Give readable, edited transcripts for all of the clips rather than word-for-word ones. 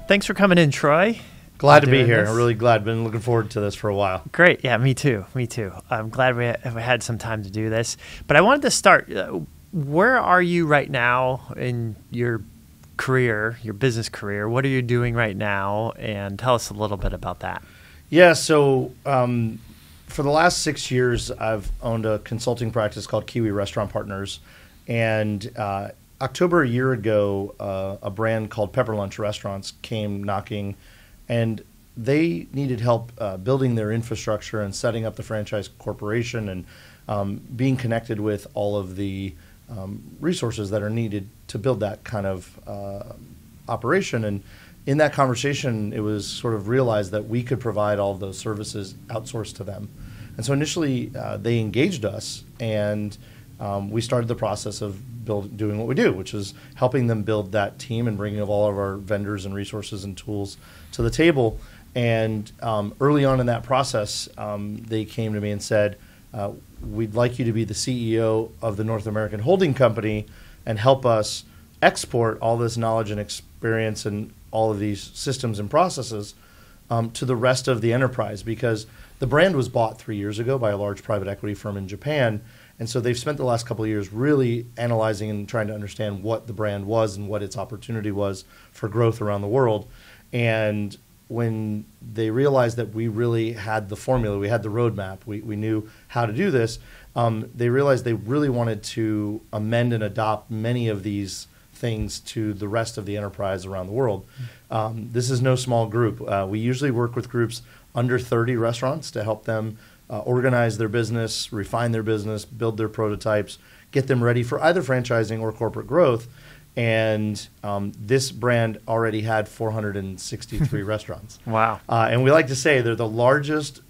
Thanks for coming in, Troy. Glad to be here. I'm really glad. Been looking forward to this for a while. Great. Yeah, me too. I'm glad we had some time to do this. But I wanted to start, where are you right now in your career, your business career? What are you doing right now? And tell us a little bit about that. Yeah, so for the last 6 years, I've owned a consulting practice called Kiwi Restaurant Partners. And October a year ago, a brand called Pepper Lunch Restaurants came knocking, and they needed help building their infrastructure and setting up the franchise corporation and being connected with all of the resources that are needed to build that kind of operation. And in that conversation, it was sort of realized that we could provide all of those services outsourced to them. And so initially, they engaged us, and we started the process of doing what we do, which is helping them build that team and bringing all of our vendors and resources and tools to the table. And early on in that process, they came to me and said, we'd like you to be the CEO of the North American holding company and help us export all this knowledge and experience and all of these systems and processes to the rest of the enterprise, because the brand was bought 3 years ago by a large private equity firm in Japan. And so they've spent the last couple of years really analyzing and trying to understand what the brand was and what its opportunity was for growth around the world. And when they realized that we really had the formula, we had the roadmap, we knew how to do this, they realized they really wanted to amend and adopt many of these things to the rest of the enterprise around the world. This is no small group. We usually work with groups under 30 restaurants to help them organize their business, refine their business, build their prototypes, get them ready for either franchising or corporate growth. And this brand already had 463 restaurants. Wow. And we like to say they're the largest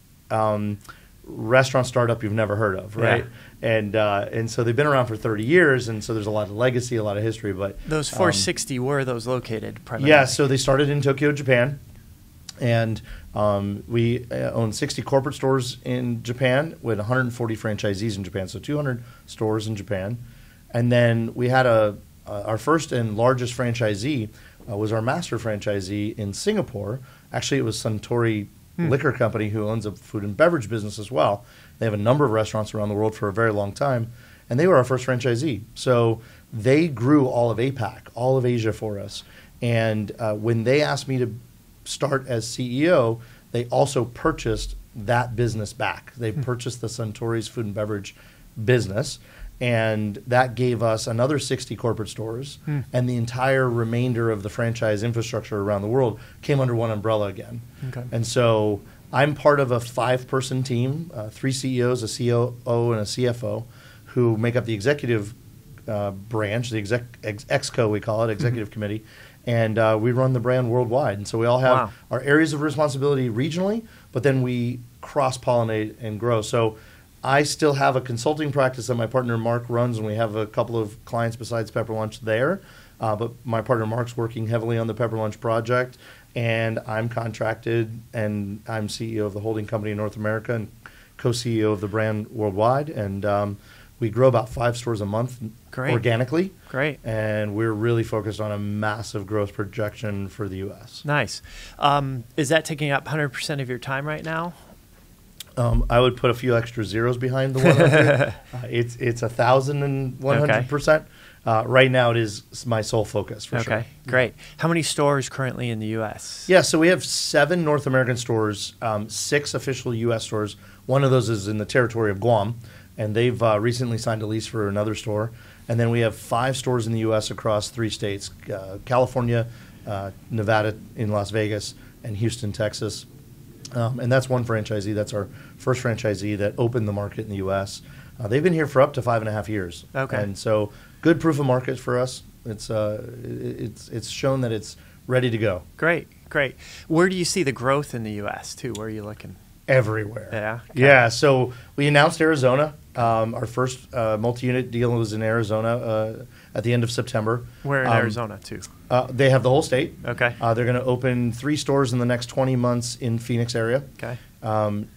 restaurant startup you've never heard of, right? Yeah. And so they've been around for 30 years, and so there's a lot of legacy, a lot of history. But those 460, where are those located primarily? Yeah, so they started in Tokyo, Japan. And we own 60 corporate stores in Japan with 140 franchisees in Japan, so 200 stores in Japan. And then we had our first and largest franchisee was our master franchisee in Singapore. Actually, it was Suntory Liquor Company, who owns a food and beverage business as well. They have a number of restaurants around the world for a very long time, and they were our first franchisee. So they grew all of APAC, all of Asia for us. And when they asked me to start as CEO, they also purchased that business back. They purchased the Suntory's food and beverage business, and that gave us another 60 corporate stores, and the entire remainder of the franchise infrastructure around the world came under one umbrella again. Okay. And so I'm part of a 5-person team, 3 CEOs, a COO, and a CFO, who make up the executive branch, the ExCo we call it, executive committee. And we run the brand worldwide. And so we all have our areas of responsibility regionally, but then we cross-pollinate and grow. So I still have a consulting practice that my partner Mark runs, and we have a couple of clients besides Pepper Lunch there. But my partner Mark's working heavily on the Pepper Lunch project, and I'm contracted, and I'm CEO of the holding company in North America and co-CEO of the brand worldwide. And we grow about 5 stores a month organically. Great. And we're really focused on a massive growth projection for the U.S. Nice. Is that taking up 100% of your time right now? I would put a few extra zeros behind the 100. It's 1,100%. Right now it is my sole focus for sure. Okay, great. How many stores currently in the U.S.? Yeah, so we have 7 North American stores, 6 official U.S. stores. One of those is in the territory of Guam, and they've recently signed a lease for another store. And then we have 5 stores in the U.S. across 3 states, California, Nevada in Las Vegas, and Houston, Texas. And that's one franchisee. That's our first franchisee that opened the market in the U.S. They've been here for up to 5.5 years. Okay. And so good proof of market for us. It's shown that it's ready to go. Great. Where do you see the growth in the U.S. too? Where are you looking? Everywhere. Yeah. Okay. Yeah. So we announced Arizona. Our first multi-unit deal was in Arizona at the end of September. Where in Arizona too? They have the whole state. Okay. They're going to open 3 stores in the next 20 months in Phoenix area. Okay.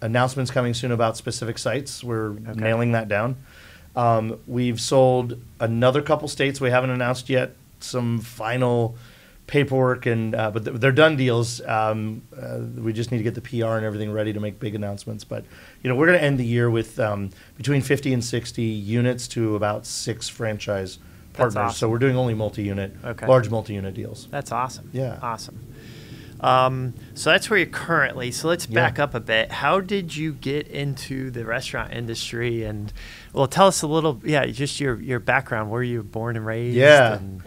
Announcements coming soon about specific sites. We're nailing that down. We've sold another couple states we haven't announced yet. Some final paperwork, and but they're done deals. We just need to get the PR and everything ready to make big announcements. But we're going to end the year with between 50 and 60 units to about 6 franchise partners. Awesome. So we're doing only multi-unit, Okay. large multi-unit deals. That's awesome. Yeah. Awesome. So that's where you're currently. So let's back up a bit. How did you get into the restaurant industry? And tell us a little. Just your background. Where you were born and raised? Yeah. And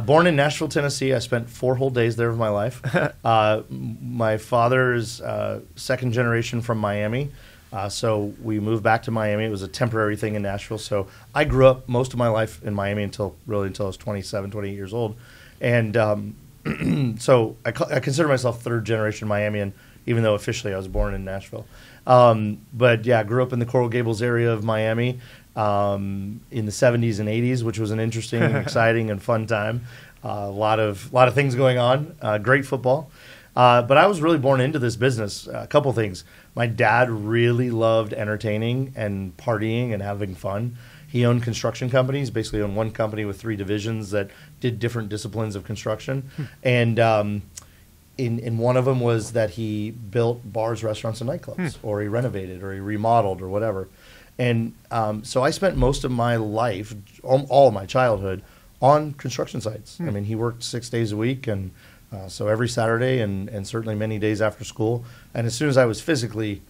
Born in Nashville, Tennessee. I spent 4 whole days there of my life. My father's second generation from Miami. So we moved back to Miami. It was a temporary thing in Nashville. So I grew up most of my life in Miami until I was 27, 28 years old. And so I consider myself third generation Miamian, even though officially I was born in Nashville. But yeah, I grew up in the Coral Gables area of Miami in the 70s and 80s, which was an interesting, exciting, and fun time. A lot of things going on. Great football. But I was really born into this business. A couple things. My dad really loved entertaining and partying and having fun. He owned construction companies, basically owned one company with 3 divisions that did different disciplines of construction. And in one of them was that he built bars, restaurants, and nightclubs, or he renovated, or he remodeled, or whatever. And so I spent most of my life, all of my childhood, on construction sites. I mean, he worked 6 days a week, and so every Saturday and certainly many days after school. And as soon as I was physically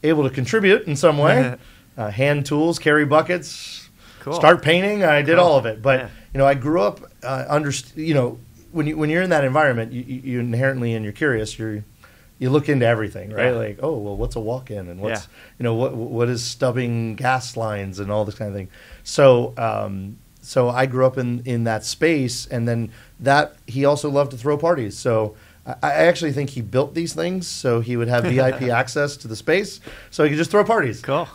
able to contribute in some way, hand tools, carry buckets, start painting, I did all of it. But, I grew up, when you're in that environment, you inherently, and you're curious, you look into everything, right? Like, oh, well, what's a walk-in, and what's, what is stubbing gas lines and all this kind of thing. So, so I grew up in that space, and then he also loved to throw parties. So I actually think he built these things so he would have VIP access to the space, so he could just throw parties. Cool.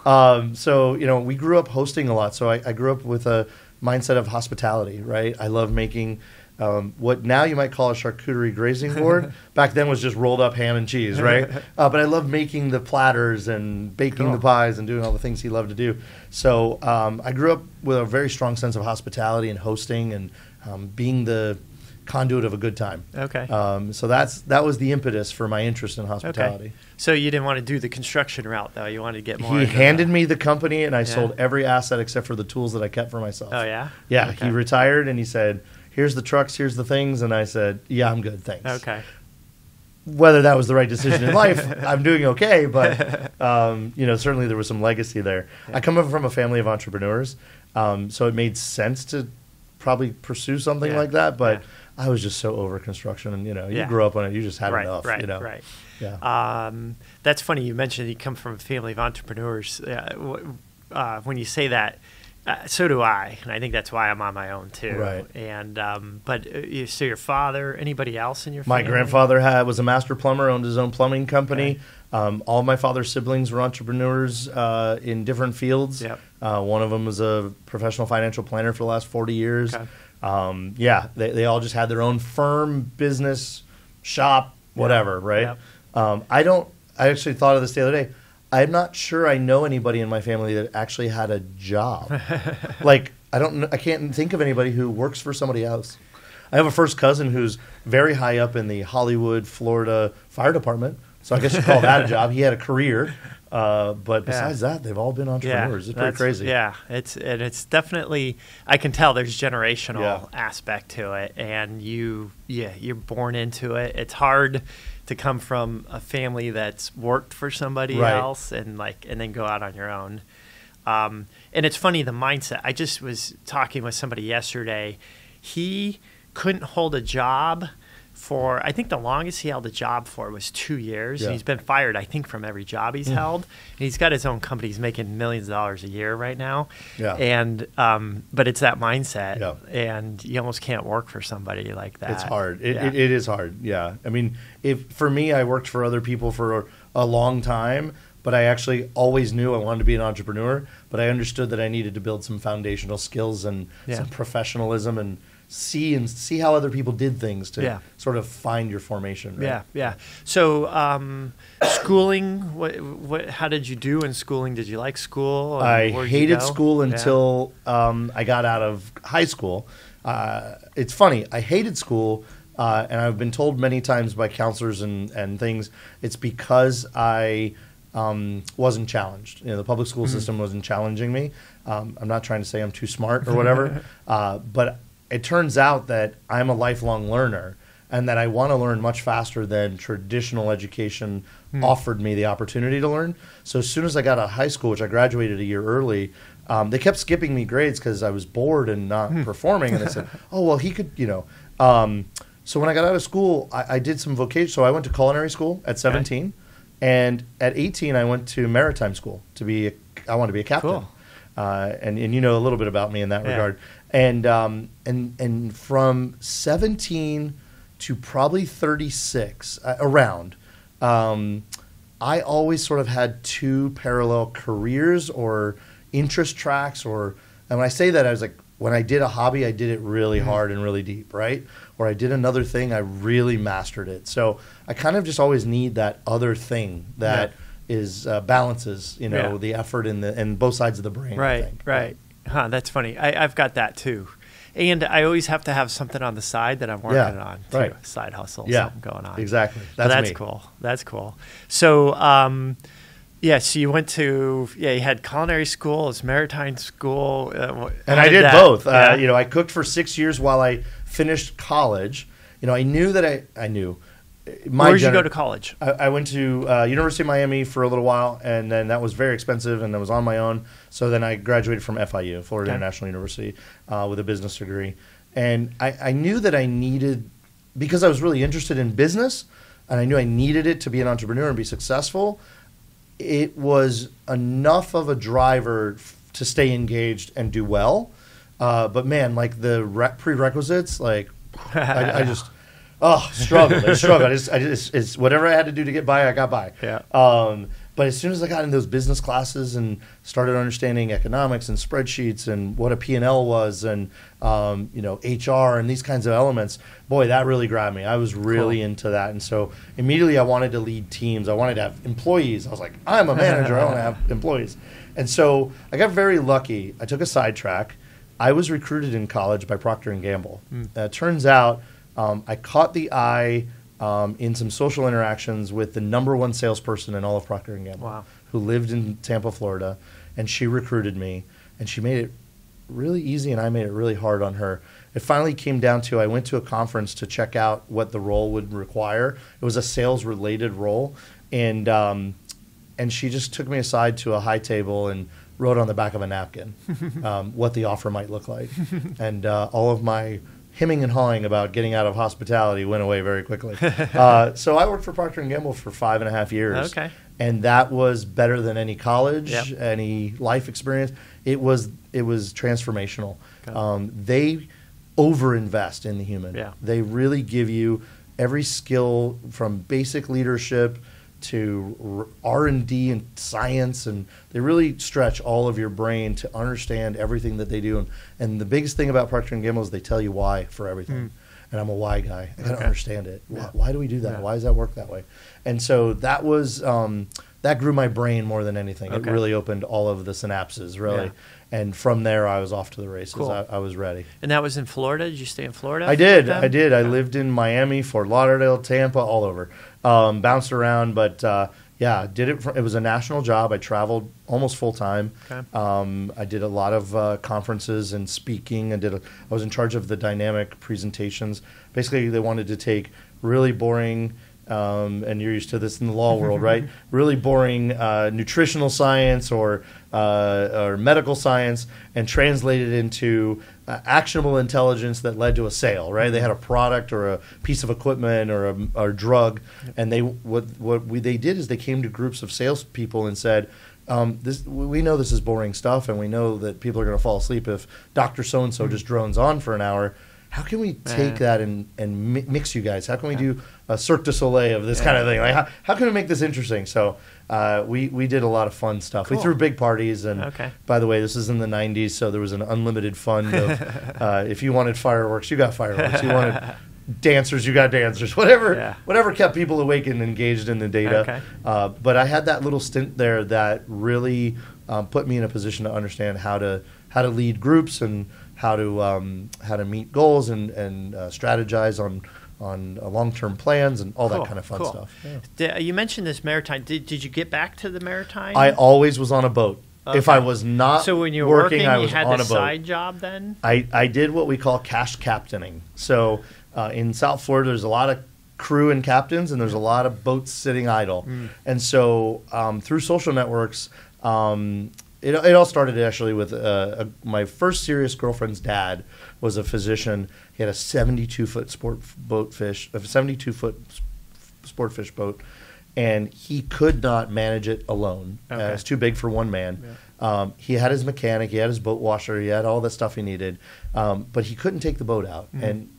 So we grew up hosting a lot. So I grew up with a mindset of hospitality, right? I love making what now you might call a charcuterie grazing board. Back then was just rolled up ham and cheese, right? But I love making the platters and baking the pies and doing all the things he loved to do. So I grew up with a very strong sense of hospitality and hosting and being the conduit of a good time. Okay. So that was the impetus for my interest in hospitality. Okay. So you didn't want to do the construction route, though. You wanted to get more. He handed me the company, and I sold every asset except for the tools that I kept for myself. Oh, yeah? Yeah. Okay. He retired, and he said, here's the trucks, here's the things. And I said, yeah, I'm good, thanks. Okay. Whether that was the right decision in life, I'm doing okay. But, certainly there was some legacy there. Yeah. I come up from a family of entrepreneurs, so it made sense to probably pursue something like that. But I was just so over construction. And, you grew up on it. You just had enough. Right. Yeah. That's funny. You mentioned you come from a family of entrepreneurs. When you say that, so do I, and I think that's why I'm on my own too. Right. And so your father, anybody else in your family? My grandfather was a master plumber, owned his own plumbing company. Okay. All of my father's siblings were entrepreneurs in different fields. Yep. One of them was a professional financial planner for the last 40 years. Okay. They all just had their own firm, business, shop, whatever, right? Yep. I actually thought of this the other day. I'm not sure I know anybody in my family that actually had a job. Like, I can't think of anybody who works for somebody else. I have a first cousin who's very high up in the Hollywood, Florida fire department. So I guess you call that a job. He had a career. But besides that, they've all been entrepreneurs. It's pretty crazy. Yeah, it's definitely, I can tell there's generational aspect to it. And you're born into it. It's hard to come from a family that's worked for somebody else and then go out on your own. And it's funny, the mindset. I just was talking with somebody yesterday. He couldn't hold a job for, I think the longest he held a job for was 2 years. Yeah. And he's been fired, I think, from every job he's held. And he's got his own company. He's making millions of dollars a year right now. Yeah. And but it's that mindset. Yeah. And you almost can't work for somebody like that. It's hard. It is hard. Yeah. I mean, for me, I worked for other people for a long time, but I actually always knew I wanted to be an entrepreneur. But I understood that I needed to build some foundational skills and some professionalism and see how other people did things to sort of find your formation. Right? Yeah. So schooling, what? How did you do in schooling? Did you like school? I hated school until I got out of high school. It's funny. I hated school And I've been told many times by counselors and things, it's because I wasn't challenged. The public school system wasn't challenging me. I'm not trying to say I'm too smart or whatever, but it turns out that I'm a lifelong learner and that I want to learn much faster than traditional education offered me the opportunity to learn. So as soon as I got out of high school, which I graduated a year early, they kept skipping me grades because I was bored and not performing. And they said, oh, well, he could, So when I got out of school, I did some vocation. So I went to culinary school at 17. And at 18, I went to maritime school I wanted to be a captain. Cool. And you know a little bit about me in that regard. And from 17 to probably 36, around, I always sort of had two parallel careers or interest tracks. And when I say that, I was like, when I did a hobby, I did it really hard and really deep, right? Or I did another thing, I really mastered it. So I kind of just always need that other thing that is balances, the effort and both sides of the brain. Right, I think. right. Huh, that's funny. I've got that too. And I always have to have something on the side that I'm working on too. Right. Side hustle, something going on. Exactly. That's me. cool. That's cool. So, so you went to, you had culinary school, it's maritime school. And I did both. I cooked for 6 years while I finished college. I knew that I knew. Where did you go to college? I went to University of Miami for a little while, and then that was very expensive, and I was on my own. So then I graduated from FIU, Florida International University, with a business degree. And I knew that I needed, because I was really interested in business, and I knew I needed it to be an entrepreneur and be successful, it was enough of a driver to stay engaged and do well. But man, like the prerequisites, like I just struggled. It's whatever I had to do to get by, I got by. Yeah. But as soon as I got in those business classes and started understanding economics and spreadsheets and what a P&L was and HR and these kinds of elements, boy, that really grabbed me. I was really into that. And so immediately I wanted to lead teams. I wanted to have employees. I was like, I'm a manager. I want to have employees. And so I got very lucky. I took a sidetrack. I was recruited in college by Procter & Gamble. Turns out I caught the eye in some social interactions with the number one salesperson in all of Procter & Gamble, who lived in Tampa, Florida, and she recruited me, and she made it really easy, and I made it really hard on her. It finally came down to I went to a conference to check out what the role would require. It was a sales-related role, and she just took me aside to a high table and wrote on the back of a napkin what the offer might look like. And all of my hemming and hawing about getting out of hospitality went away very quickly. So I worked for Procter & Gamble for 5.5 years. Okay. And that was better than any college, any life experience. It was transformational. They overinvest in the human. Yeah. They really give you every skill from basic leadership to R&D and science, and they really stretch all of your brain to understand everything that they do. And the biggest thing about Procter & Gamble is they tell you why for everything. And I'm a why guy. I got to understand it. Why do we do that? Yeah. Why does that work that way? And so that was that grew my brain more than anything. It really opened all of the synapses, really. Yeah. And from there, I was off to the races. Cool. I was ready. And that was in Florida? Did you stay in Florida? I did. I lived in Miami, Fort Lauderdale, Tampa, all over. Bounced around, but did it. It was a national job. I traveled almost full time. Okay. I did a lot of conferences and speaking. I was in charge of the dynamic presentations. Basically, they wanted to take really boring, and you're used to this in the law world, right? Really boring nutritional science or medical science and translate it into actionable intelligence that led to a sale, right? They had a product or a piece of equipment or a drug, and they did is they came to groups of salespeople and said, we know this is boring stuff, and we know that people are going to fall asleep if Dr. So-and-so just drones on for an hour. How can we take that and mix you guys? How can we do a Cirque du Soleil of this kind of thing? Like, how can we make this interesting? So we did a lot of fun stuff. Cool. We threw big parties. And by the way, this is in the 90s, so there was an unlimited fund of if you wanted fireworks, you got fireworks. You wanted dancers, you got dancers. Whatever kept people awake and engaged in the data. But I had that little stint there that really put me in a position to understand how to lead groups and how to meet goals and strategize long-term plans and all that kind of fun cool. stuff. You mentioned this maritime. Did you get back to the maritime? I always was on a boat. Okay. If I was not so when you were working, I you was had on the a boat. side job then? I did what we call cash captaining. So in South Florida, there's a lot of crew and captains, and there's a lot of boats sitting idle. And so through social networks, it all started actually with my first serious girlfriend's dad was a physician. He had a 72-foot sport fish boat, and he could not manage it alone. Okay. It's too big for one man. Yeah. He had his mechanic, he had his boat washer, he had all the stuff he needed, but he couldn't take the boat out.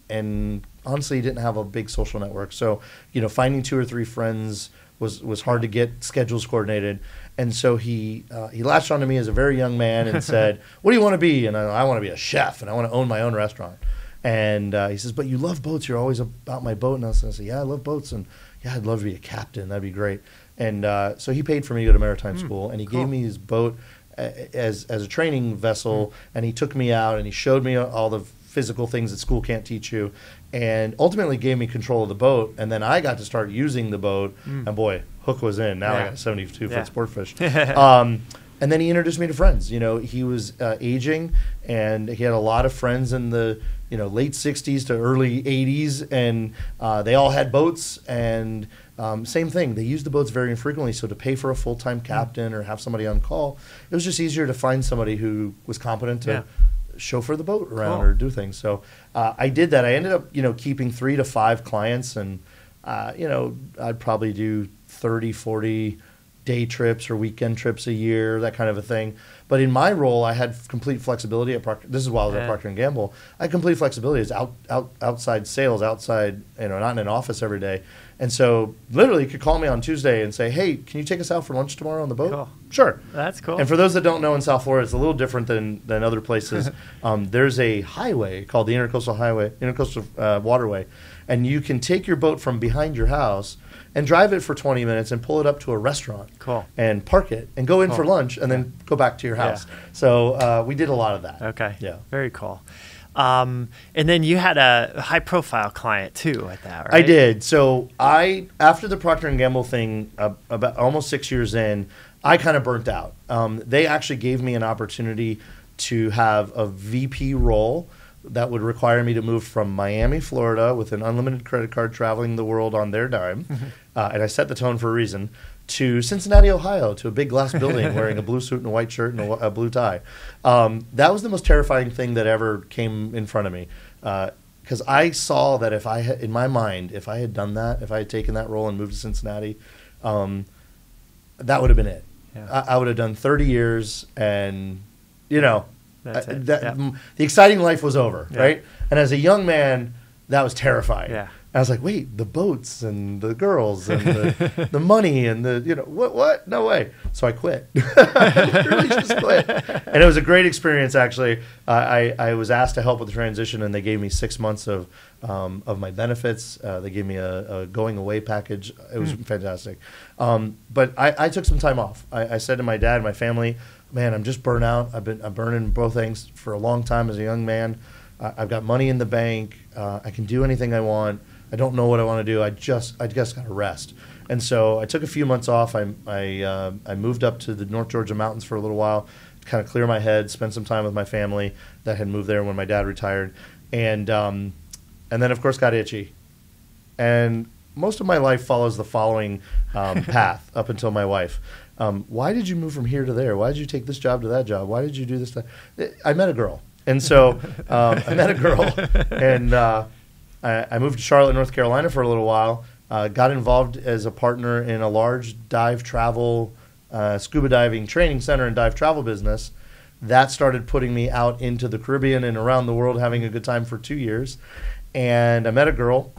And honestly, he didn't have a big social network. So, finding 2 or 3 friends was hard to get schedules coordinated. And so he latched onto me as a very young man and said, "What do you want to be?" And I want to be a chef, and I want to own my own restaurant. And he says, "But you love boats. You're always about my boat." And I said, "Yeah, I love boats, and yeah, I'd love to be a captain. That'd be great." And so he paid for me to go to maritime school, and he gave me his boat as a training vessel, and he took me out, and he showed me all the physical things that school can't teach you, and ultimately gave me control of the boat. And then I got to start using the boat, and boy, hook was in. Now I got a 72-foot sport fish. And then he introduced me to friends. He was aging, and he had a lot of friends in the late 60s to early 80s, and they all had boats. And same thing, they used the boats very infrequently. So to pay for a full-time captain or have somebody on call, it was just easier to find somebody who was competent to chauffeur the boat around or do things. So I did that. I ended up keeping 3 to 5 clients, and I'd probably do 30, 40 day trips or weekend trips a year, that kind of a thing. But in my role, I had complete flexibility at Procter. This is while I was at Procter & Gamble. I had complete flexibility as outside sales, outside, not in an office every day. And so literally you could call me on Tuesday and say, "Hey, can you take us out for lunch tomorrow on the boat?" Cool. Sure. That's cool. And for those that don't know, in South Florida, it's a little different than other places. There's a highway called the Intercoastal Waterway, and you can take your boat from behind your house and drive it for 20 minutes and pull it up to a restaurant. Cool. And park it and go in for lunch and then go back to your house. So we did a lot of that. Okay. Yeah. Very cool. And then you had a high-profile client too at that, right? I did. So after the Procter & Gamble thing, about almost 6 years in, I kind of burnt out. They actually gave me an opportunity to have a VP role that would require me to move from Miami, Florida, with an unlimited credit card traveling the world on their dime, and I set the tone for a reason, to Cincinnati, Ohio, to a big glass building wearing a blue suit and a white shirt and a blue tie. That was the most terrifying thing that ever came in front of me, because I saw that if I had, in my mind, if I had done that, if I had taken that role and moved to Cincinnati, that would have been it. Yeah. I would have done 30 years, and the exciting life was over, right? And as a young man, that was terrifying. Yeah. I was like, wait, the boats and the girls and the money and what? No way. So I quit. I really just quit. And it was a great experience, actually. I was asked to help with the transition, and they gave me 6 months of my benefits. They gave me a going away package. It was fantastic. But I took some time off. I said to my dad and my family, "Man, I'm just burnt out. I'm burning both things for a long time as a young man. I've got money in the bank. I can do anything I want. I don't know what I want to do. I just got to rest." And so I took a few months off. I moved up to the North Georgia mountains for a little while, to kind of clear my head, spend some time with my family that had moved there when my dad retired, and then of course got itchy. And most of my life follows the following path up until my wife. Why did you move from here to there? Why did you take this job to that job? Why did you do this? I met a girl. And so I met a girl, and I moved to Charlotte, North Carolina for a little while, got involved as a partner in a large dive travel, scuba diving training center and dive travel business. That started putting me out into the Caribbean and around the world, having a good time for 2 years. And I met a girl,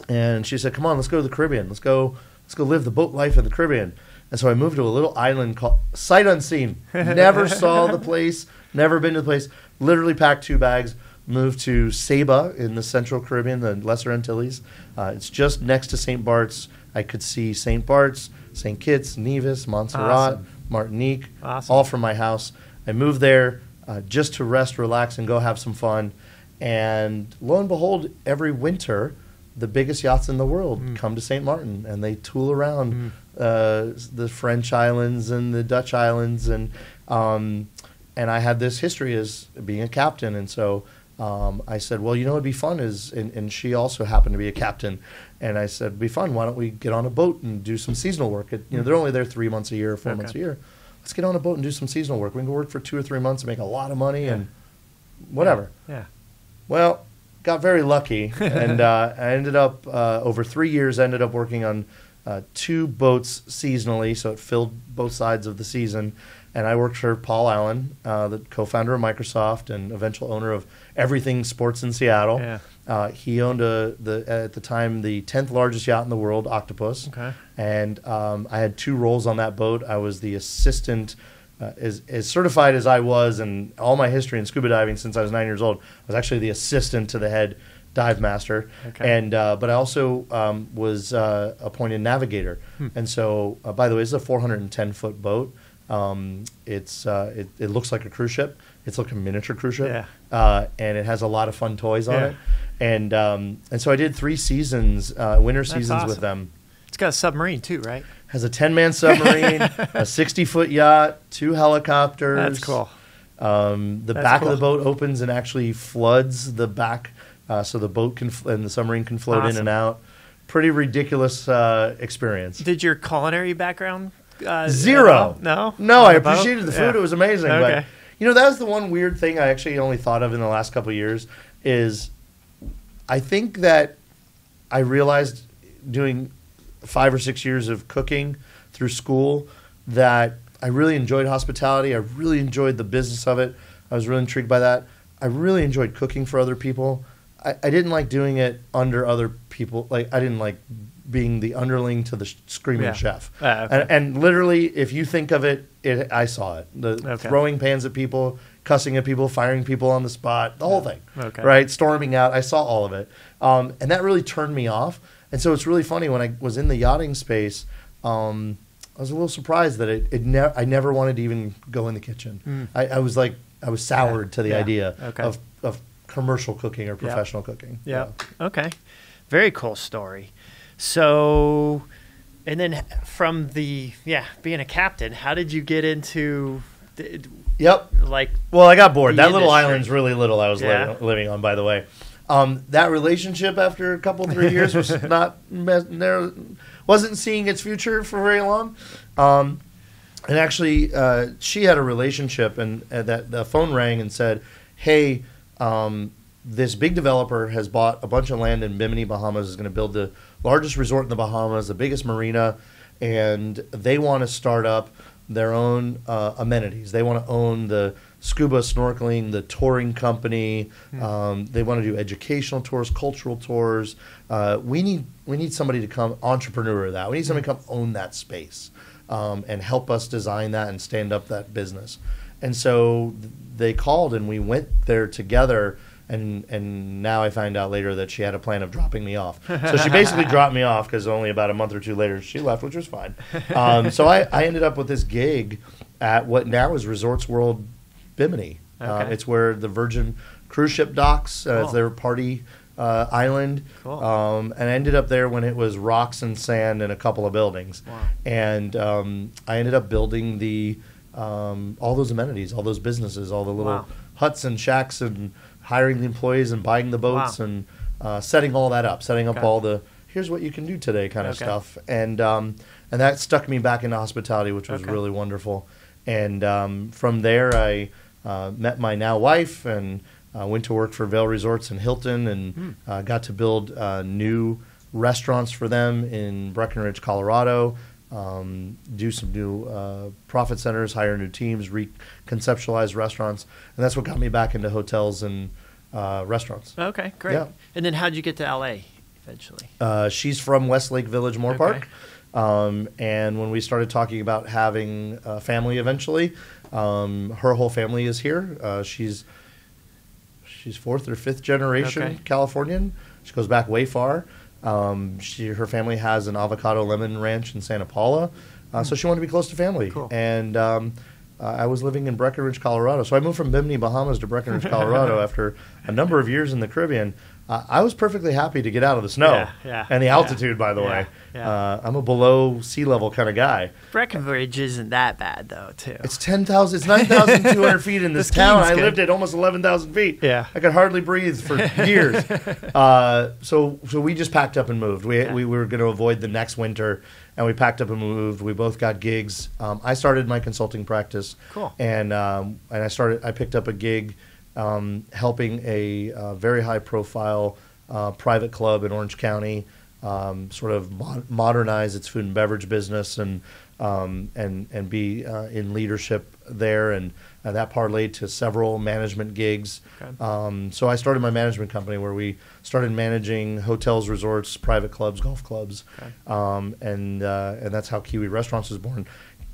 and she said, "Come on, let's go to the Caribbean. Let's go live the boat life in the Caribbean." And so I moved to a little island called, sight unseen. Never saw the place, never been to the place. Literally packed 2 bags, moved to Saba in the Central Caribbean, the Lesser Antilles. It's just next to St. Bart's. I could see St. Bart's, St. Kitts, Nevis, Montserrat, Martinique, all from my house. I moved there just to rest, relax, and go have some fun. And lo and behold, every winter, the biggest yachts in the world come to St. Martin, and they tool around the French islands and the Dutch islands, and I had this history as being a captain, and so I said, well, you know, what'd be fun is, and she also happened to be a captain, and I said, it'd be fun. Why don't we get on a boat and do some seasonal work? They're only there 3 months a year, 4 months a year. Let's get on a boat and do some seasonal work. We can go work for 2 or 3 months and make a lot of money and whatever. Yeah. Well, got very lucky, and I ended up, over 3 years, I ended up working on 2 boats seasonally, so it filled both sides of the season. And I worked for Paul Allen, the co-founder of Microsoft and eventual owner of everything sports in Seattle. Yeah. He owned, at the time, the 10th largest yacht in the world, Octopus. Okay. And I had 2 roles on that boat. I was the assistant. As certified as I was, and all my history in scuba diving since I was 9 years old, I was actually the assistant to the head dive master. Okay. And but I also was appointed navigator. And so, by the way, it's a 410-foot boat. It looks like a cruise ship. It's like a miniature cruise ship. Yeah. And it has a lot of fun toys on it. And so I did 3 seasons, winter seasons with them. It's got a submarine too, right? Has a 10-man submarine, a 60-foot yacht, 2 helicopters. That's cool. The back of the boat opens and actually floods the back, so the boat and the submarine can float in and out. Pretty ridiculous experience. Did your culinary background? Zero. No. I appreciated the food. Yeah. It was amazing. Okay. But that was the one weird thing I actually only thought of in the last couple of years is I think that I realized doing 5 or 6 years of cooking through school that I really enjoyed hospitality. I really enjoyed the business of it. I was really intrigued by that. I really enjoyed cooking for other people. I didn't like doing it under other people. Like, I didn't like being the underling to the screaming chef. Okay. And literally, if you think of it, I saw it. Throwing pans at people, cussing at people, firing people on the spot, the whole thing. Okay. Right? Storming out. I saw all of it. And that really turned me off. And so it's really funny, when I was in the yachting space, I was a little surprised that I never wanted to even go in the kitchen. I was soured to the idea of commercial cooking or professional cooking. Yeah. Okay. Very cool story. So, and then from being a captain, how did you get into well, I got bored. That little island's really little I was living on, by the way. That relationship after a couple, 3 years was wasn't seeing its future for very long. And actually, she had a relationship, and that the phone rang and said, hey, this big developer has bought a bunch of land in Bimini, Bahamas, is going to build the largest resort in the Bahamas, the biggest marina, and they want to start up their own amenities. They want to own the scuba, snorkeling, the touring company. They want to do educational tours, cultural tours. We need somebody to come entrepreneur that. We need somebody to come own that space and help us design that and stand up that business. And so they called, and we went there together. And now I find out later that she had a plan of dropping me off. So she basically dropped me off because only about a month or 2 later she left, which was fine. So I ended up with this gig at what now is Resorts World Bimini. It's where the Virgin cruise ship docks. It's their party island. Cool. And I ended up there when it was rocks and sand and a couple of buildings. Wow. And I ended up building all those amenities, all those businesses, all the little huts and shacks, and hiring the employees and buying the boats and setting all that up, setting up all the here's what you can do today kind of stuff. And that stuck me back into hospitality, which was really wonderful. And from there, I met my now wife and went to work for Vail Resorts in Hilton, and got to build new restaurants for them in Breckenridge, Colorado. Do some new profit centers, hire new teams, reconceptualize restaurants, and that's what got me back into hotels and restaurants. Okay, great. Yeah. And then how'd you get to LA eventually? She's from Westlake Village, Moorpark, and when we started talking about having a family eventually, her whole family is here. She's 4th or 5th generation Californian. She goes back way far. Her family has an avocado lemon ranch in Santa Paula, so she wanted to be close to family. Cool. And I was living in Breckenridge, Colorado. So I moved from Bimini, Bahamas to Breckenridge, Colorado after a number of years in the Caribbean. I was perfectly happy to get out of the snow and the altitude, by the way. Yeah. I'm a below sea level kind of guy. Breckenridge isn't that bad, though, too. It's 10,000. It's 9,200 feet in this town. I lived at almost 11,000 feet. Yeah. I could hardly breathe for years. So we just packed up and moved. We were going to avoid the next winter, and we packed up and moved. We both got gigs. I started my consulting practice. Cool. And I picked up a gig helping a very high-profile private club in Orange County sort of modernize its food and beverage business and be in leadership there, and that parlayed to several management gigs. Okay. So I started my management company where we started managing hotels, resorts, private clubs, golf clubs, Okay. And that's how Kiwi Restaurants was born.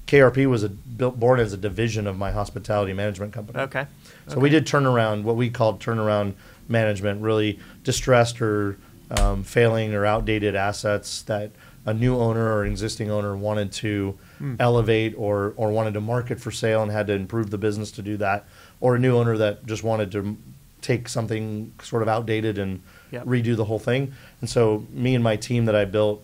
KRP was born as a division of my hospitality management company. Okay. So we did turnaround, what we called turnaround management, really distressed or failing or outdated assets that a new owner or existing owner wanted to elevate or wanted to market for sale and had to improve the business to do that, or a new owner that just wanted to take something sort of outdated and redo the whole thing. And so me and my team that I built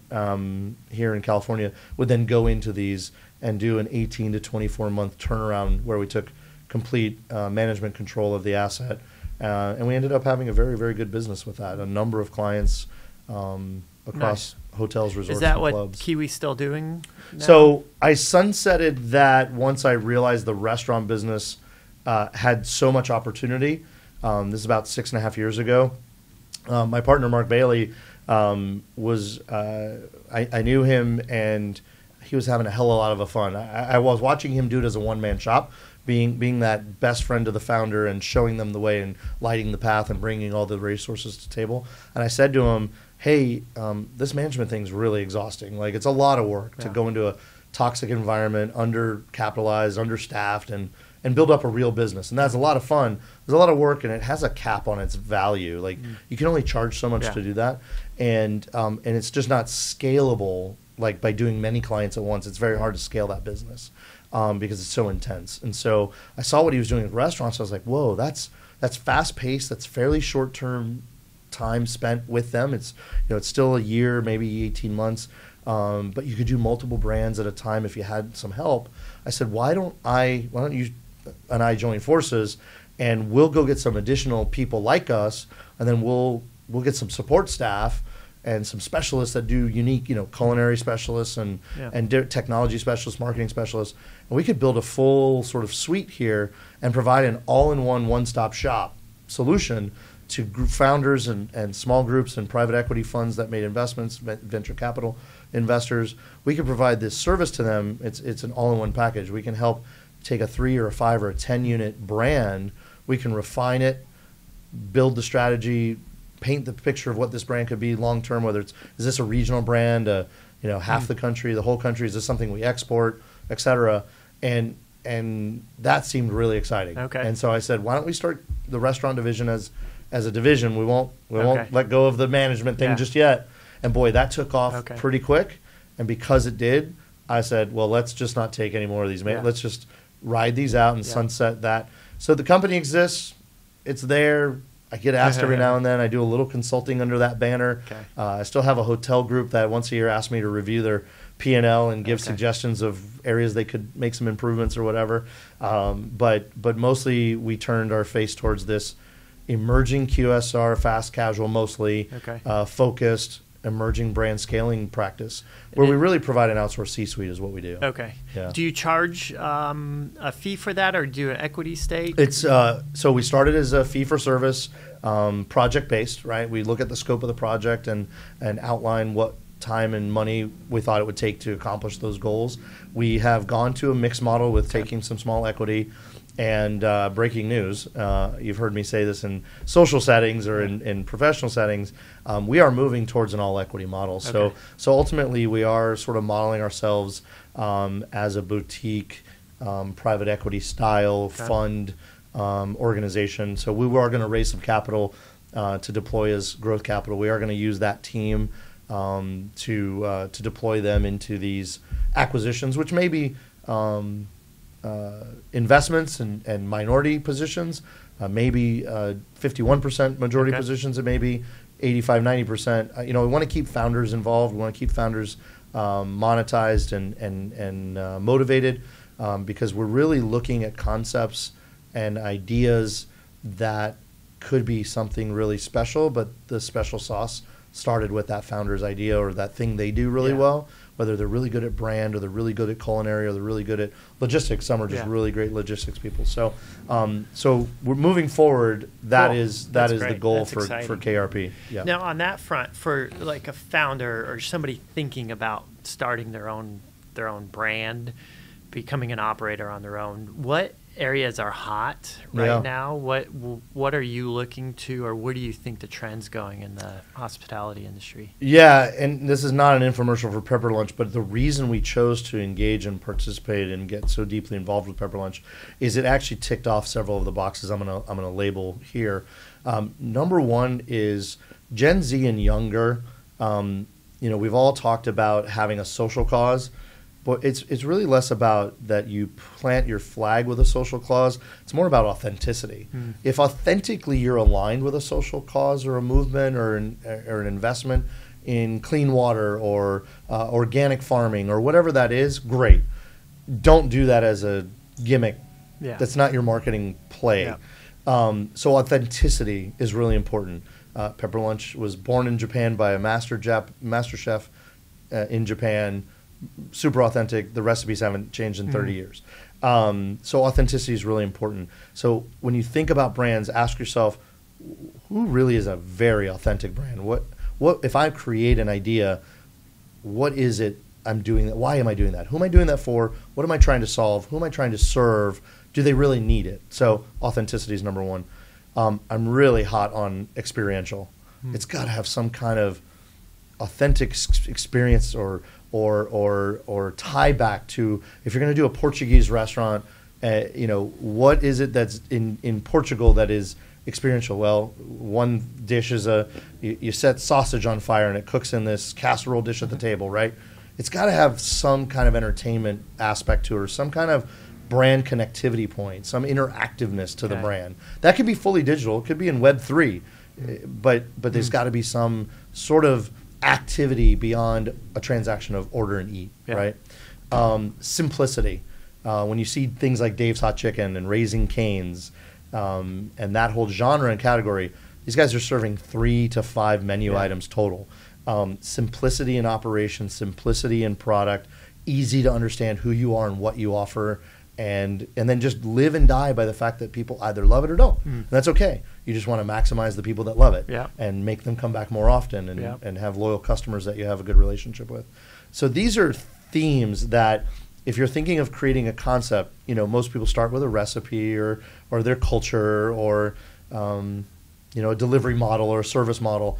here in California would then go into these and do an 18 to 24 month turnaround where we took complete management control of the asset. And we ended up having a very, very good business with that. A number of clients across hotels, resorts, Is that and what clubs. Kiwi's still doing now? So I sunsetted that once I realized the restaurant business had so much opportunity. This is about 6.5 years ago. My partner, Mark Bailey, I knew him, and he was having a hell of a lot of fun. I was watching him do it as a one-man shop, being that best friend to the founder and showing them the way and lighting the path and bringing all the resources to the table. And I said to him, hey, this management thing's really exhausting. Like, it's a lot of work to go into a toxic environment, undercapitalized, understaffed, and build up a real business. And that's a lot of fun. There's a lot of work, and it has a cap on its value. Like, you can only charge so much to do that. And it's just not scalable, like, by doing many clients at once. It's very hard to scale that business because it's so intense. And so I saw what he was doing with restaurants. I was like, whoa, that's fast-paced. That's fairly short-term time spent with them. It's still a year, maybe 18 months, but you could do multiple brands at a time if you had some help. I said, why don't you and I join forces, and we'll go get some additional people like us, and then we'll get some support staff and some specialists that do unique, culinary specialists and technology specialists, marketing specialists, and we could build a full sort of suite here and provide an all-in-one, one-stop shop solution to group founders and small groups and private equity funds that made investments, venture capital investors. We can provide this service to them. It's an all-in-one package. We can help take a 3 or a 5 or a 10 unit brand. We can refine it, build the strategy, paint the picture of what this brand could be long term. Whether is this a regional brand, half the country, the whole country? Is this something we export, et cetera? And that seemed really exciting. Okay. And so I said, why don't we start the restaurant division as a division? We won't let go of the management thing just yet. And boy, that took off pretty quick. And because it did, I said, well, let's just not take any more of these. Let's just ride these out and sunset that. So the company exists. It's there. I get asked every now and then. I do a little consulting under that banner. Okay. I still have a hotel group that once a year asks me to review their P&L and give suggestions of areas they could make some improvements or whatever. But mostly we turned our face towards this emerging QSR, fast casual, mostly focused emerging brand scaling practice, where we really provide an outsourced C-suite is what we do. Okay. Yeah. Do you charge a fee for that, or do an equity stake? It's so we started as a fee-for-service, project-based, right? We look at the scope of the project and outline what time and money we thought it would take to accomplish those goals. We have gone to a mixed model with taking some small equity. And breaking news, you've heard me say this in social settings or in professional settings, we are moving towards an all-equity model. So ultimately, we are sort of modeling ourselves as a boutique private equity style fund organization. So we are going to raise some capital to deploy as growth capital. We are going to use that team to deploy them into these acquisitions, which may be investments and minority positions, maybe 51% majority positions, and maybe 85, 90%. We want to keep founders involved. We want to keep founders monetized and motivated because we're really looking at concepts and ideas that could be something really special, but the special sauce started with that founder's idea or that thing they do really well, whether they're really good at brand or they're really good at culinary or they're really good at logistics. Some are just really great logistics people. So so we're moving forward. That is the goal for KRP. Yeah. Now on that front, for like a founder or somebody thinking about starting their own brand, becoming an operator on their own, what areas are hot right now? What are you looking to, or where do you think the trend's going in the hospitality industry? Yeah, and this is not an infomercial for Pepper Lunch, but the reason we chose to engage and participate and get so deeply involved with Pepper Lunch is it actually ticked off several of the boxes I'm gonna label here. Number one is Gen Z and younger. We've all talked about having a social cause. But it's really less about that you plant your flag with a social cause. It's more about authenticity. If authentically you're aligned with a social cause or a movement or an investment in clean water or organic farming or whatever that is, great. Don't do that as a gimmick. Yeah. That's not your marketing play. Yeah. So authenticity is really important. Pepper Lunch was born in Japan by a master chef in Japan. Super authentic. The recipes haven't changed in 30 years. So authenticity is really important. So when you think about brands, ask yourself, who really is a very authentic brand? What if I create an idea, what is it I'm doing that? Why am I doing that? Who am I doing that for? What am I trying to solve? Who am I trying to serve? Do they really need it? So authenticity is number one. I'm really hot on experiential. It's got to have some kind of authentic experience or tie back to, if you're going to do a Portuguese restaurant, what is it that's in Portugal that is experiential? Well, one dish is you set sausage on fire and it cooks in this casserole dish at the table, right? It's got to have some kind of entertainment aspect to it, or some kind of brand connectivity point, some interactiveness to the brand. That could be fully digital. It could be in Web3, but there's got to be some sort of activity beyond a transaction of order and eat, right? Simplicity. When you see things like Dave's Hot Chicken and Raising Cane's and that whole genre and category, these guys are serving 3 to 5 menu items total. Simplicity in operation, simplicity in product, easy to understand who you are and what you offer, and then just live and die by the fact that people either love it or don't. And that's okay. You just want to maximize the people that love it and make them come back more often and have loyal customers that you have a good relationship with. So these are themes that, if you're thinking of creating a concept, most people start with a recipe or their culture or a delivery model or a service model.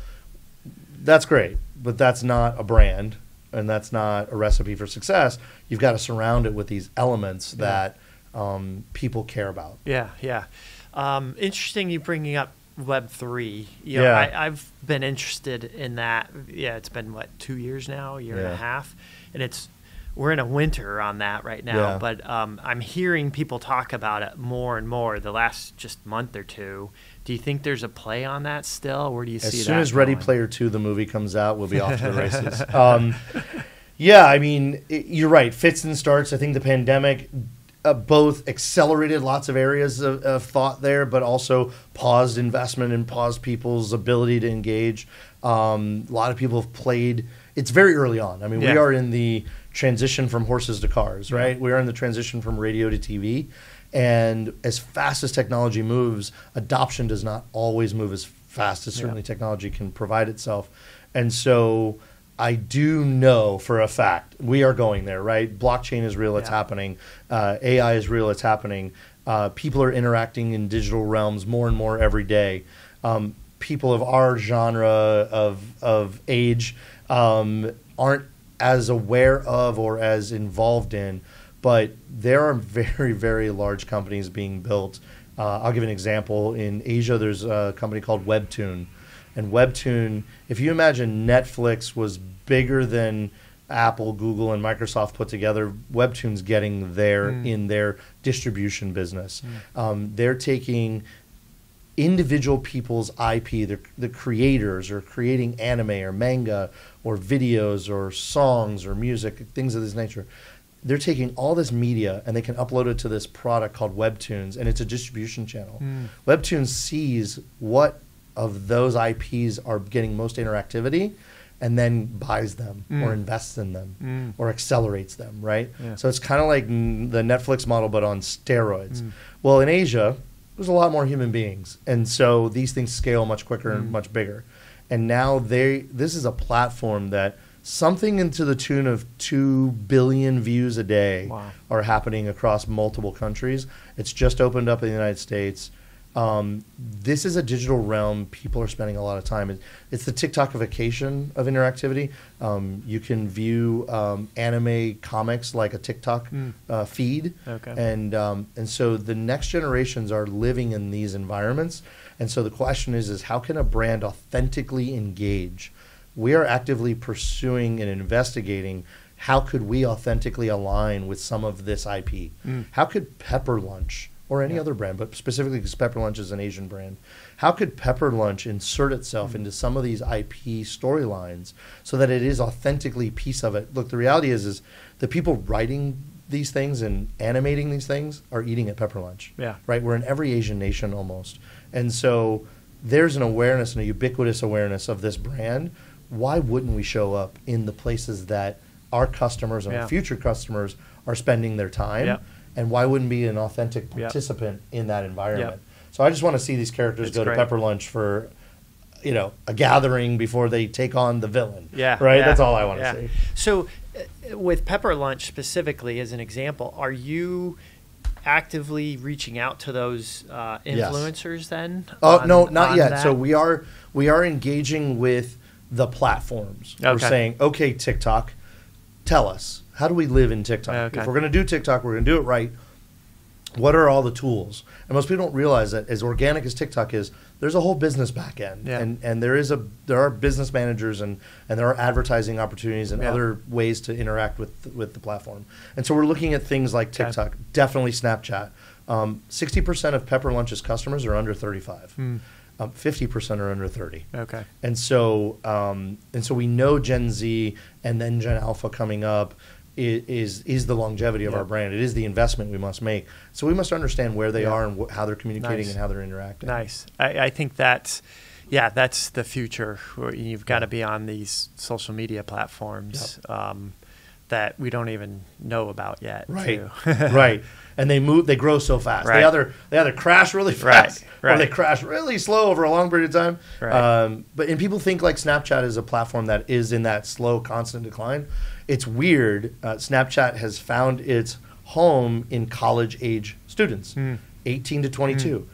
That's great, but that's not a brand. And that's not a recipe for success. You've got to surround it with these elements that people care about. Yeah. Interesting you bringing up Web3. I've been interested in that. It's been, 2 years now, a year and a half. And we're in a winter on that right now. But I'm hearing people talk about it more and more the last just month or two. Do you think there's a play on that still? Where do you see that? As soon as Ready Player 2, the movie, comes out, we'll be off to the races. You're right. Fits and starts. I think the pandemic both accelerated lots of areas of thought there, but also paused investment and paused people's ability to engage. A lot of people have played. It's very early on. I mean, we are in the transition from horses to cars, right? We are in the transition from radio to TV. And as fast as technology moves, adoption does not always move as fast as certainly technology can provide itself. And so I do know for a fact we are going there, right? Blockchain is real, it's happening. AI is real, it's happening. People are interacting in digital realms more and more every day. People of our genre of age aren't as aware of or as involved in, but there are very, very large companies being built. I'll give an example. In Asia, there's a company called Webtoon. And Webtoon, if you imagine Netflix was bigger than Apple, Google, and Microsoft put together, Webtoon's getting there in their distribution business. They're taking individual people's IP, the creators are creating anime or manga or videos or songs or music, things of this nature. They're taking all this media and they can upload it to this product called Webtoons, and it's a distribution channel. Webtoons sees what of those IPs are getting most interactivity and then buys them or invests in them or accelerates them, right? Yeah. So it's kind of like the Netflix model but on steroids. Well, in Asia, there's a lot more human beings, and so these things scale much quicker and much bigger. And now this is a platform that something into the tune of 2 billion views a day are happening across multiple countries. It's just opened up in the United States. This is a digital realm people are spending a lot of time. It's the TikTokification of interactivity. You can view anime comics like a TikTok feed. Okay. And so the next generations are living in these environments. And so the question is how can a brand authentically engage? We are actively pursuing and investigating how could we authentically align with some of this IP. How could Pepper Lunch or any other brand, but specifically because Pepper Lunch is an Asian brand, how could Pepper Lunch insert itself into some of these IP storylines so that it is authentically a piece of it? Look, the reality is the people writing these things and animating these things are eating at Pepper Lunch. Yeah. Right? We're in every Asian nation almost. And so there's an awareness and a ubiquitous awareness of this brand. Why wouldn't we show up in the places that our customers and our future customers are spending their time? Yeah. And why wouldn't be an authentic participant in that environment? So I just want to see these characters go to Pepper Lunch for, a gathering before they take on the villain. Yeah. Right? That's all I want to see. So with Pepper Lunch specifically as an example, are you actively reaching out to those influencers then? No, not yet. That? So we are engaging with the platforms. Okay. We're saying, okay, TikTok, tell us, how do we live in TikTok? Okay. If we're going to do TikTok, we're going to do it right. What are all the tools? And most people don't realize that as organic as TikTok is, there's a whole business back end. Yeah. And there are business managers and there are advertising opportunities and other ways to interact with the platform. And so we're looking at things like TikTok, definitely Snapchat. 60% of Pepper Lunch's customers are under 35. 50% are under 30. Okay. And so we know Gen Z and then Gen Alpha coming up is the longevity of our brand. It is the investment we must make. So we must understand where they are and how they're communicating and how they're interacting. Nice. I think that's the future. You've got to be on these social media platforms that we don't even know about yet. Right. Right. And they grow so fast. Right. They either crash really fast or they crash really slow over a long period of time. Right. But people think like Snapchat is a platform that is in that slow, constant decline. It's weird. Snapchat has found its home in college-age students, 18 to 22.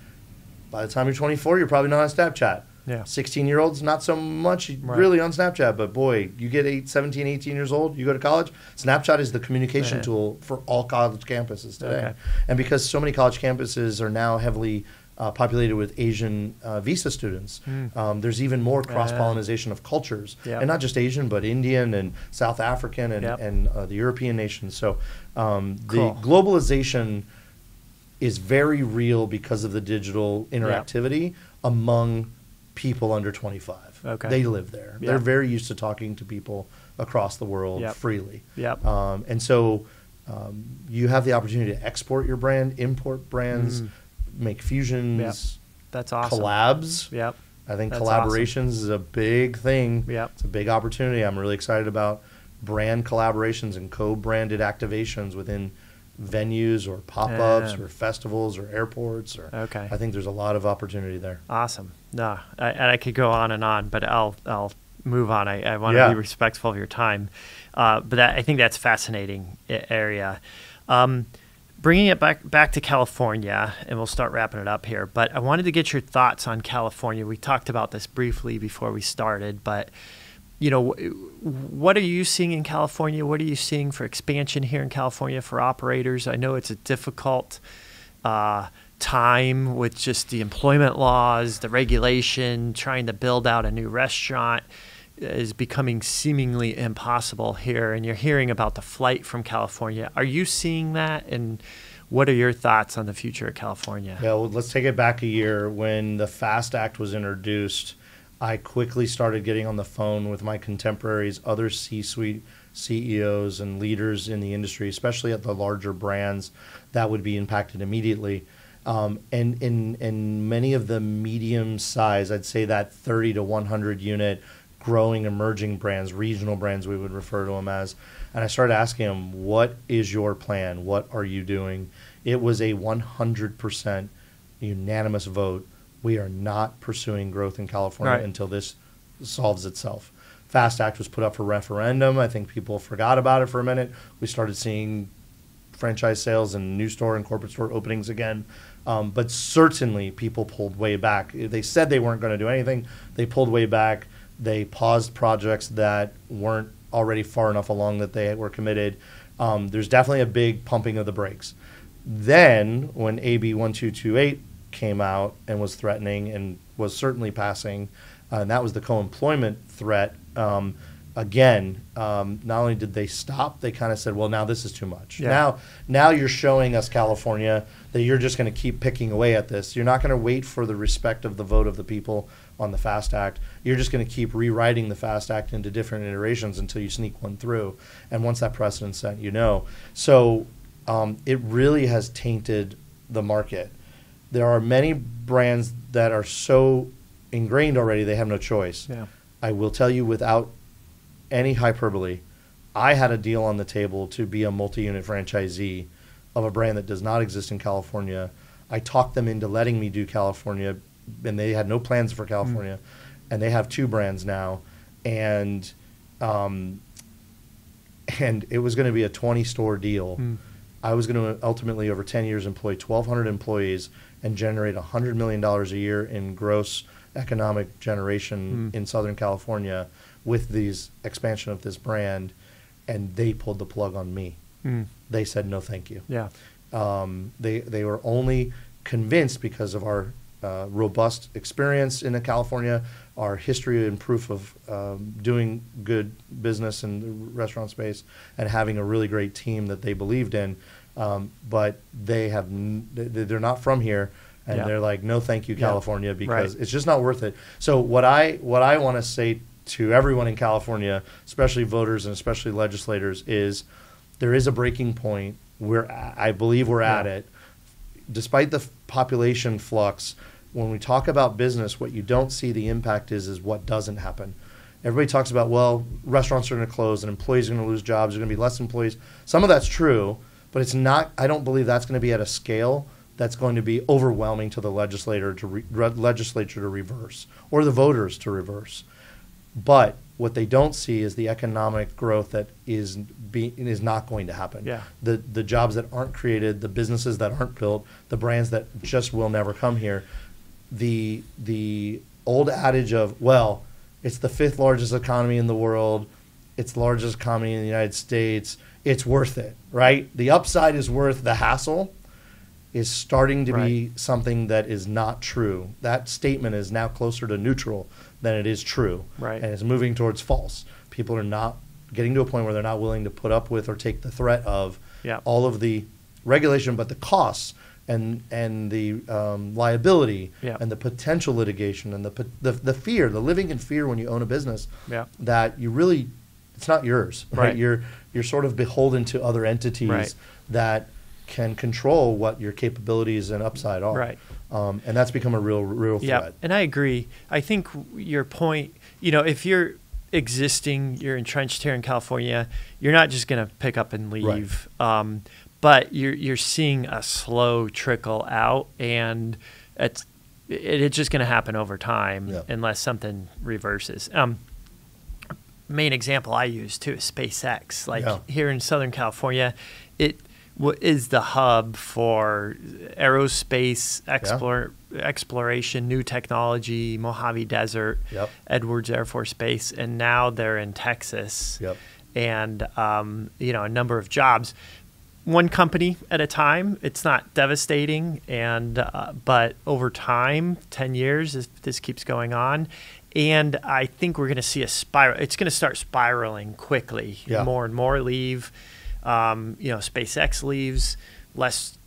By the time you're 24, you're probably not on Snapchat. Yeah. 16-year-olds, not so much really on Snapchat, but boy, you get 17, 18 years old, you go to college, Snapchat is the communication tool for all college campuses today. Okay. And because so many college campuses are now heavily populated with Asian visa students, there's even more cross-pollination of cultures, and not just Asian, but Indian and South African and the European nations. So the globalization is very real because of the digital interactivity among people under 25. Okay. They live there. They're very used to talking to people across the world freely. Yep. And so you have the opportunity to export your brand, import brands, make fusions. Yep. That's awesome. Collabs. Yep. I think collaborations is a big thing. Yep. It's a big opportunity. I'm really excited about brand collaborations and co-branded activations within venues or pop-ups or festivals or airports. I think there's a lot of opportunity there. Awesome. No, I could go on and on, but I'll move on. I want to be respectful of your time. But I think that's a fascinating area. Bringing it back to California, and we'll start wrapping it up here, but I wanted to get your thoughts on California. We talked about this briefly before we started, but what are you seeing in California? What are you seeing for expansion here in California for operators? I know it's a difficult time with just the employment laws, the regulation, trying to build out a new restaurant. is becoming seemingly impossible here, and you're hearing about the flight from California. Are you seeing that, and what are your thoughts on the future of California? Yeah, well, let's take it back a year. When the FAST Act was introduced, I quickly started getting on the phone with my contemporaries, other C-suite CEOs and leaders in the industry, especially at the larger brands that would be impacted immediately. And in many of the medium size, I'd say that 30 to 100 unit growing emerging brands, regional brands we would refer to them as. And I started asking them, what is your plan? What are you doing? It was a 100% unanimous vote. We are not pursuing growth in California until this solves itself. FAST Act was put up for referendum. I think people forgot about it for a minute. We started seeing franchise sales and new store and corporate store openings again. But certainly people pulled way back. They said they weren't going to do anything. They pulled way back. They paused projects that weren't already far enough along that they were committed. There's definitely a big pumping of the brakes. Then when AB 1228 came out and was threatening and was certainly passing, and that was the co-employment threat, again, not only did they stop, they kind of said, well, now this is too much. Yeah. Now you're showing us, California, that you're just going to keep picking away at this. You're not going to wait for the respect of the vote of the people on the FAST Act. You're just going to keep rewriting the FAST Act into different iterations until you sneak one through. And once that precedent's set, you know. So it really has tainted the market. There are many brands that are so ingrained already, they have no choice. Yeah. I will tell you without any hyperbole, I had a deal on the table to be a multi-unit franchisee of a brand that does not exist in California. I talked them into letting me do California, and they had no plans for California. And they have 2 brands now. And it was going to be a 20-store deal. I was going to ultimately, over 10 years, employ 1,200 employees and generate $100 million a year in gross economic generation in Southern California with these expansion of this brand, and they pulled the plug on me. They said no, thank you. Yeah. They were only convinced because of our robust experience in California, our history and proof of doing good business in the restaurant space, and having a really great team that they believed in. But they're not from here. And they're like, no, thank you, California, because it's just not worth it. So what I want to say to everyone in California, especially voters and especially legislators, is there is a breaking point where I believe we're at it. Despite the population flux, when we talk about business, what you don't see the impact is what doesn't happen. Everybody talks about, well, restaurants are going to close and employees are going to lose jobs. There's going to be less employees. Some of that's true, but it's not. I don't believe that's going to be at a scale that's going to be overwhelming to the legislature to reverse, or the voters to reverse. But what they don't see is the economic growth that is not going to happen. Yeah. The jobs that aren't created, the businesses that aren't built, the brands that just will never come here. The old adage of, well, it's the 5th largest economy in the world, it's the largest economy in the United States, it's worth it, right? The upside is worth the hassle is starting to be something that is not true. That statement is now closer to neutral than it is true. And it's moving towards false. People are not getting to a point where they're not willing to put up with or take the threat of all of the regulation, but the costs and the liability and the potential litigation and the fear, the living in fear when you own a business that you really, it's not yours. Right? You're sort of beholden to other entities that can control what your capabilities and upside are. And that's become a real threat. And I agree. I think your point, if you're existing, you're entrenched here in California, you're not just going to pick up and leave. But you're seeing a slow trickle out, and it's just going to happen over time unless something reverses. Main example I use too is SpaceX. Here in Southern California, it is the hub for aerospace exploration, new technology, Mojave Desert, Edwards Air Force Base, and now they're in Texas, and a number of jobs. one company at a time. It's not devastating, and but over time, 10 years, this keeps going on. And I think we're going to see a spiral. It's going to start spiraling quickly. Yeah. More and more leave. SpaceX leaves. Less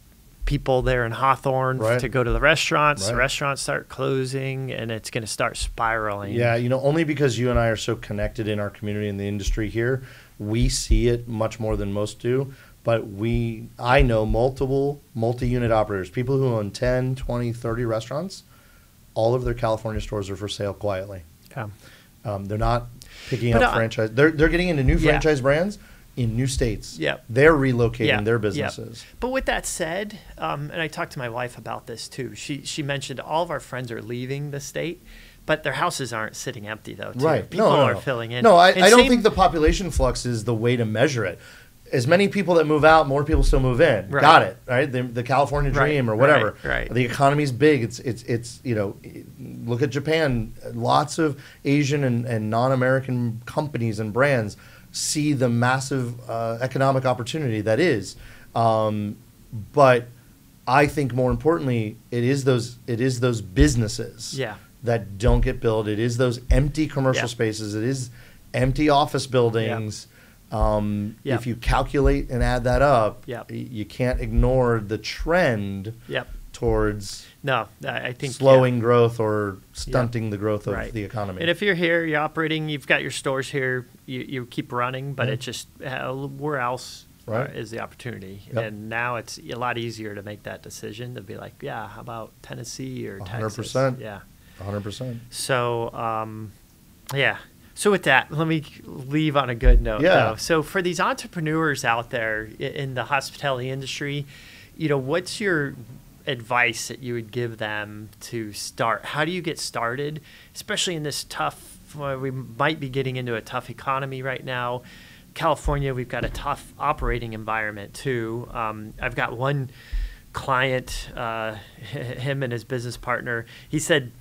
people there in Hawthorne to go to the restaurants. Right. The restaurants start closing, and it's going to start spiraling. Yeah, only because you and I are so connected in our community and the industry here, we see it much more than most do. But I know multiple multi-unit operators, people who own 10, 20, 30 restaurants. All of their California stores are for sale quietly. Yeah. They're not picking up franchise. They're getting into new franchise brands in new states. Yeah. They're relocating their businesses. Yeah. But with that said, and I talked to my wife about this too. She mentioned all of our friends are leaving the state, but their houses aren't sitting empty though. Too. Right. People are filling in. No, I don't think the population flux is the way to measure it. As many people that move out, more people still move in. Right. Got it, right? The California dream or whatever. Right. The economy's big. It's look at Japan. Lots of Asian and non-American companies and brands see the massive economic opportunity that is. But I think more importantly, it is those businesses that don't get built. It is those empty commercial spaces. It is empty office buildings. If you calculate and add that up, you can't ignore the trend towards I think slowing growth or stunting the growth of the economy. And if you're here, you're operating, you've got your stores here, you keep running, but it just where else is the opportunity? Yep. And now it's a lot easier to make that decision to be like, how about Tennessee or 100%. Texas? Yeah, 100%. So, So with that, let me leave on a good note. Though. So for these entrepreneurs out there in the hospitality industry, what's your advice that you would give them to start? How do you get started, especially in this we might be getting into a tough economy right now. California, we've got a tough operating environment too. I've got one client, him and his business partner, he said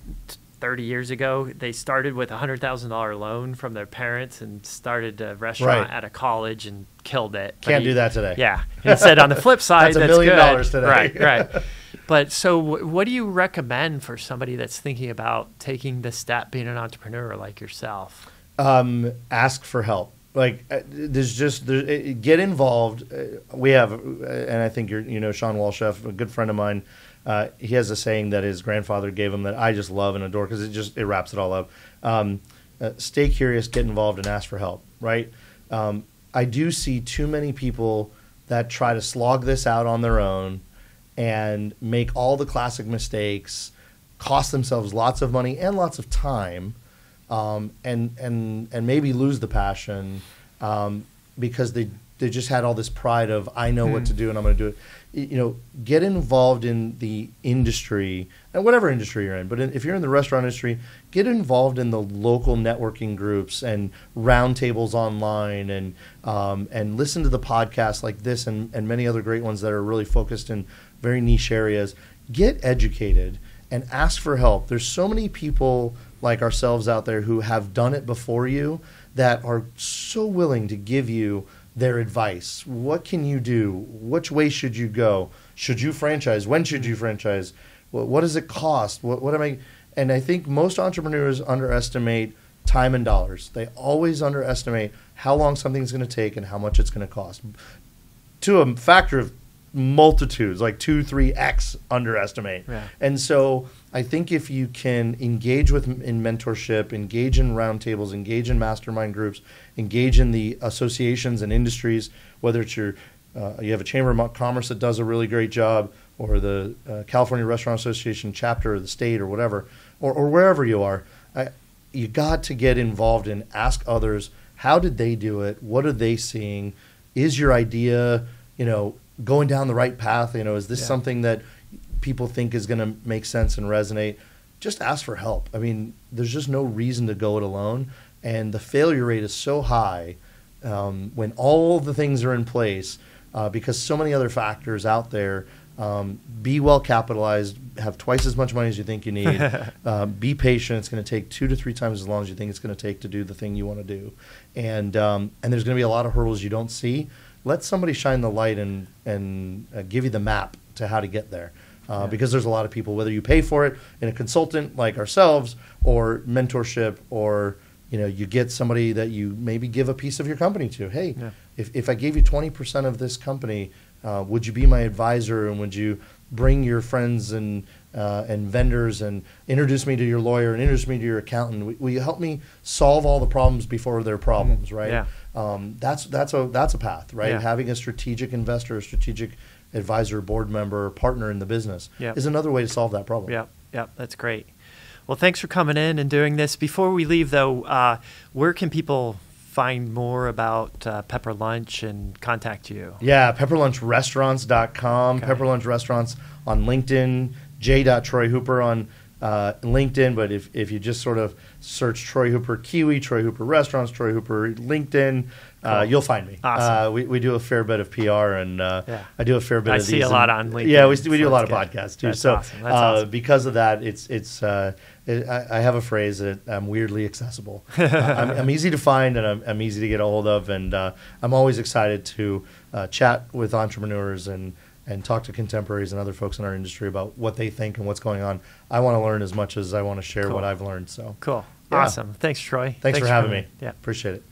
30 years ago, they started with a $100,000 loan from their parents and started a restaurant at a college and killed it. Can't do that today. Yeah. And said on the flip side, that's $1 million today. Right. But so what do you recommend for somebody that's thinking about taking the step, being an entrepreneur like yourself? Ask for help. Get involved. We have, and I think Sean Walchef, a good friend of mine, he has a saying that his grandfather gave him that I just love and adore because it wraps it all up. Stay curious, get involved, and ask for help. Right? I do see too many people that try to slog this out on their own and make all the classic mistakes, cost themselves lots of money and lots of time, and maybe lose the passion because they just had all this pride of I know what to do and I'm going to do it. Get involved in the industry and whatever industry you're in. But if you're in the restaurant industry, get involved in the local networking groups and roundtables online and listen to the podcasts like this and many other great ones that are really focused in very niche areas. Get educated and ask for help. There's so many people like ourselves out there who have done it before you that are so willing to give you their advice. What can you do? Which way should you go? Should you franchise? When should you franchise? What does it cost? What am I? And I think most entrepreneurs underestimate time and dollars. They always underestimate how long something's going to take and how much it's going to cost. To a factor of multitudes, like 2-3x underestimate. Yeah. And so I think if you can engage in mentorship, engage in roundtables, engage in mastermind groups, engage in the associations and industries, whether it's you have a Chamber of Commerce that does a really great job, or the California Restaurant Association chapter, or the state, or whatever, or wherever you are, you got to get involved and ask others, how did they do it? What are they seeing? Is your idea, going down the right path? Is this something that people think is going to make sense and resonate? Just ask for help. I mean, there's just no reason to go it alone. And the failure rate is so high when all the things are in place because so many other factors out there. Be well capitalized, have twice as much money as you think you need. Be patient. It's going to take 2 to 3 times as long as you think it's going to take to do the thing you want to do. And there's going to be a lot of hurdles you don't see. let somebody shine the light and give you the map to how to get there. Because there's a lot of people, whether you pay for it in a consultant like ourselves or mentorship, or you get somebody that you maybe give a piece of your company to. Hey, if I gave you 20% of this company, would you be my advisor, and would you bring your friends and vendors and introduce me to your lawyer and introduce me to your accountant? Will you help me solve all the problems before they're problems, right? Yeah. That's a path, right? Yeah. Having a strategic investor, a strategic advisor, board member, partner in the business is another way to solve that problem. Yeah, that's great. Well, thanks for coming in and doing this. Before we leave, though, where can people find more about Pepper Lunch and contact you? Yeah, pepperlunchrestaurants.com, Okay. Pepper Lunch Restaurants on LinkedIn, j.troyhooper on LinkedIn, but if you just sort of search Troy Hooper Kiwi, Troy Hooper Restaurants, Troy Hooper LinkedIn, you'll find me. Awesome. We do a fair bit of PR, and I do a fair bit I of see these. a lot on LinkedIn. Yeah, we So do a lot of that's good. podcasts too. That's So awesome. That's awesome. because of that, I have a phrase that I'm weirdly accessible. I'm easy to find, and I'm easy to get a hold of, and I'm always excited to chat with entrepreneurs and talk to contemporaries and other folks in our industry about what they think and what's going on. I want to learn as much as I want to share what I've learned. So Cool. Yeah. Awesome. Thanks, Troy. Thanks for having coming me. in. Yeah. Appreciate it.